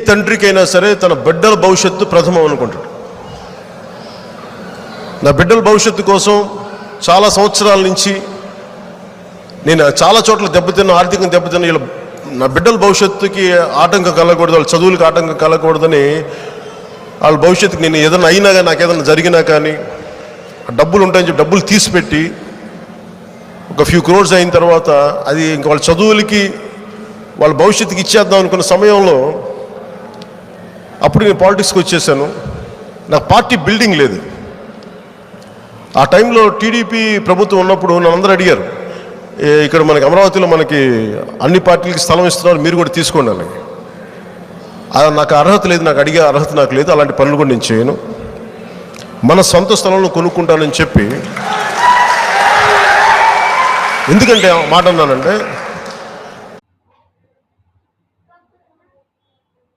తండ్రికైనా సరే తన బిడ్డల భవిష్యత్తు ప్రథమం అనుకుంటాడు. నా బిడ్డల భవిష్యత్తు కోసం చాలా సంవత్సరాల నుంచి నేను చాలా చోట్ల దెబ్బతిన్నా, ఆర్థికంగా దెబ్బతిన్నా. ఇలా నా బిడ్డల భవిష్యత్తుకి ఆటంకం కలగకూడదు, వాళ్ళ చదువులకి ఆటంకం కలగకూడదని, వాళ్ళ భవిష్యత్తుకి నేను ఏదైనా అయినా కానీ, నాకు ఏదైనా జరిగినా కానీ డబ్బులు ఉంటాయని చెప్పి డబ్బులు తీసిపెట్టి ఒక ఫ్యూ క్రోర్స్ అయిన తర్వాత అది ఇంక వాళ్ళ చదువులకి వాళ్ళ భవిష్యత్తుకి ఇచ్చేద్దాం అనుకున్న సమయంలో అప్పుడు నేను పాలిటిక్స్కి వచ్చేసాను. నాకు పార్టీ బిల్డింగ్ లేదు. ఆ టైంలో టీడీపీ ప్రభుత్వం ఉన్నప్పుడు నన్ను అందరూ అడిగారు, ఇక్కడ మనకి అమరావతిలో మనకి అన్ని పార్టీలకి స్థలం ఇస్తున్నారు, మీరు కూడా తీసుకోండి అని. నాకు అర్హత లేదు, నాకు అడిగే అర్హత నాకు లేదు, అలాంటి పనులు కూడా నేను చేయను. మన సొంత స్థలంలో కొనుక్కుంటానని చెప్పి, ఎందుకంటే మాట అన్నానంటే